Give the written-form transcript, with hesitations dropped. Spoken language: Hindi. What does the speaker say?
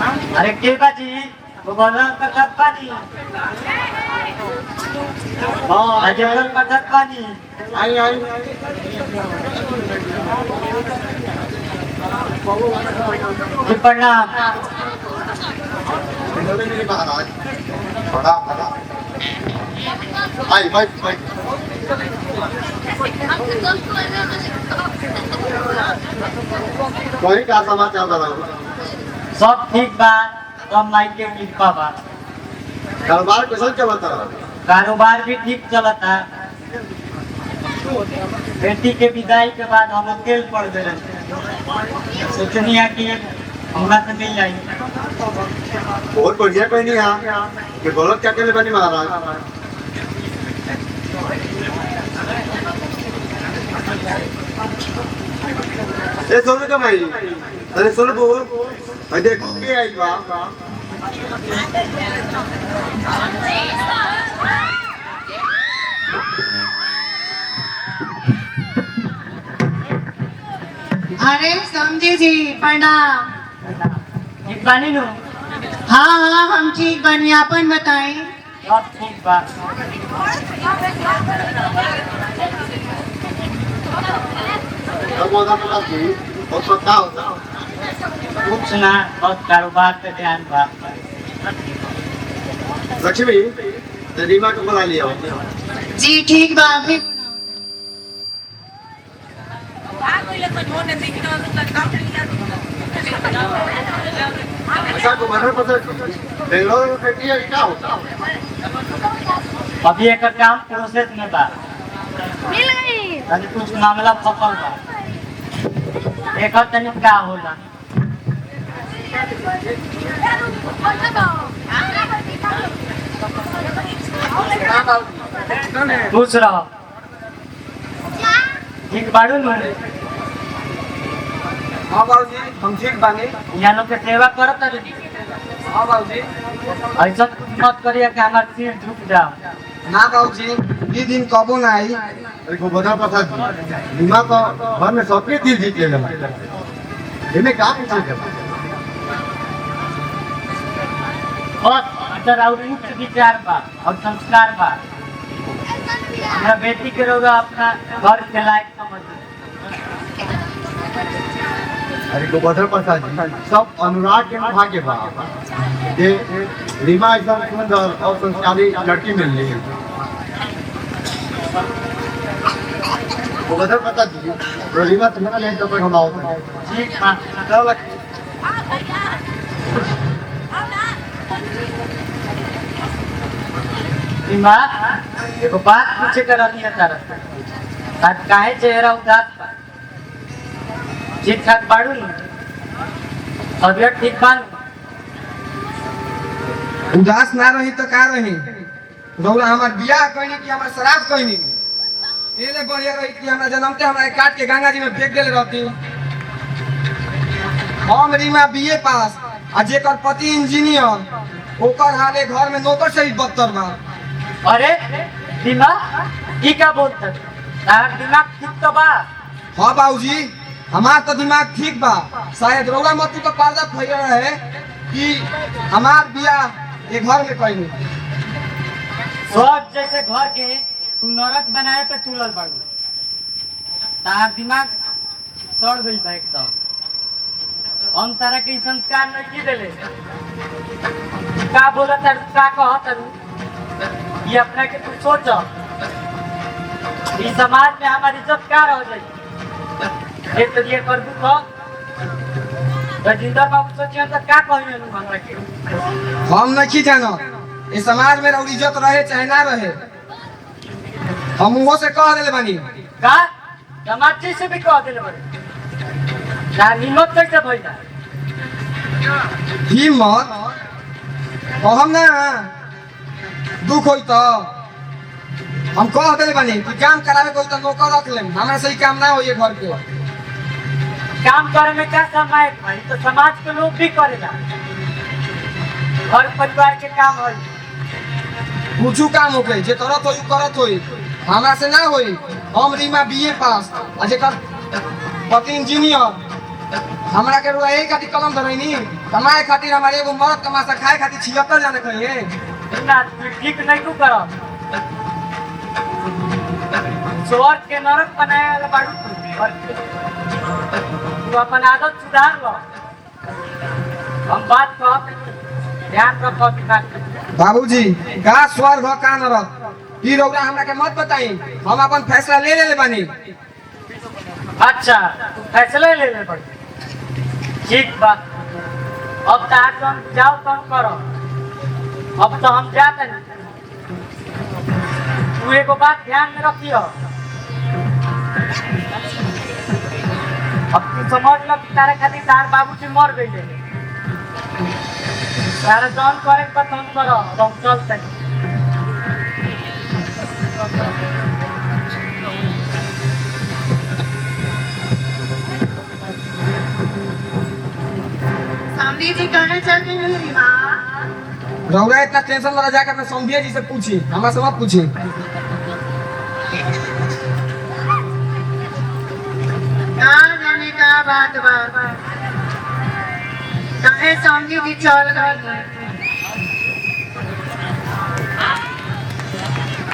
अरे के बाजी वो बोला कथक पानी अजय बोला कथक पानी आई आई जी प्रणाम महाराज बड़ा बड़ा आई भाई भाई कोई का समाचार बताओ सब ठीक बा सब माइके कृपा बा कारोबार कैसा चलता है कारोबार भी ठीक चलता बेटी के विदाई के बाद हम अकेले पड़ गए सोचनी है कि हमरा से मिल जाए बहुत बढ़िया कोई नहीं यहाँ कि गलत क्या के लिए बनी महाराज ये सोनू का भाई अरे सोनू बोल भाई देखो के आई बा अरे समझे जी प्रणाम। ठीक बानी नु हाँ हाँ हम ठीक बनी अपन बताएं। सब ठीक बा मोदा मोदा जी बहुत पता होता कुछ ना बस कारोबार पे ध्यान बा लक्ष्मी रीमा को बुला लिया जी ठीक बा अभी ऐसा को मरने पता बेंगलोर में फैक्ट्री है क्या होता अभी एक काम प्रोसेस में बा मिल गई। तनी कुछ मामला फंसल बा एक तनी का होला खुश रहो ठीक बाड़ू नु हाँ बाबूजी हम ठीक बानी। यहाँ लोग के सेवा करत रही हाँ बाबूजी ऐसा कुछ मत करिए कि हमार सिर झुक जाओ ना बाबूजी ये दिन कबो ना आई। अरे को बता पता रीमा को घर में सबके दिल जीत ले लेना इन्हें काम पूछे थे बस अंदर और उच्च विचार बा और संस्कार बा हमरा बेटी के रोग अपना घर के लायक समझ अरे को बदल प्रसाद जी सब अनुराग के भाग्य बा ये रीमा एकदम सुंदर और संस्कारी लड़की मिल रही है वो बदल प्रसाद जी रीमा तुम्हारा ले तो हम आओ ठीक बा चलो सीमा एगो बात पूछे कर रही है तारा आज काहे चेहरा उदास बा ठीक ठाक बाड़ू नु तबियत ठीक बा नु? उदास ना रही तो का रही रौला हमार बियाह कहनी कि हमार श्राद्ध कहनी एले बढ़िया रही कि हमरा जन्मते हमरा काट के गंगा जी में फेंक देले रहती। हम रीमा बीए पास आ जेकर पति इंजीनियर ओकर हाले घर में नौकर से भी बदतर बा। अरे दिमाग की क्या बोलते तार दिमाग ठीक तो बा हाँ बाबूजी हमार तो दिमाग ठीक बा शायद रौला मत तो पर्दा फैल रहे कि हमार बियाह ये घर में कहनी। सब जैसे घर के तू नरक बनाए पे तुलल बाड़ू तार दिमाग चढ़ गई बा एकदम हम तारा के संस्कार नहीं देले का बोला तारू का कह तारू ये अपना के तू सोच इस समाज में हमारी इज्जत क्या रह जाए एक तो ये कर दू कह राजेंद्र बाबू सोचिए तो क्या कहिए हमरा के हम नहीं जानो इस समाज में रौली इज्जत रहे चाहे ना रहे हम वो से कह देले बानी। का समाज से भी कह देले बड़े ना निमक कैसे भइला हिम्मत कहम ना दुख होई तो हम कह देले बानी कि काम करावे कोई तो नौकर रख लेम हमरा से ही काम ना होई घर के। काम करे में क्या समय भाई तो समाज के लोग भी करेगा घर परिवार के काम है कुछ काम होके जे करत होई करत होई हमरा से ना होई। हम रीमा बीए पास आ जेकर पति इंजीनियर हमरा के रुआ यही खातिर कलम धरैनी कमाए खातिर हमारे एगो मरद तमाशा खाए खातिर 76 जाने कहिए ना तू ठीक नहीं तू कर स्वर्ग के नरक बनाए वाला बाड़ू तू अपन आदत सुधार लो हम बात कह ध्यान रखो बाबूजी का स्वर्ग हो का नरक ई रौरा हमरा के मत बताई हम अपन फैसला ले ले बानी अच्छा तू फैसला ले ले पड़ी ठीक बा अब तार तुम जाओ तुम करो अब तो हम जाते नहीं तू एगो बात ध्यान में रखियो अब तू समझ लो कि तारे खातिर तार बाबूजी मर गई तारे जौन करे के तुम करो तुम चलते समझी जी कहना चाहते हैं रीमा रौरा इतना टेंशन वाला जाकर अपने समझिए जी से पूछी हमरा से मत पूछी का जाने का बात बात कहे समझी जी चल गई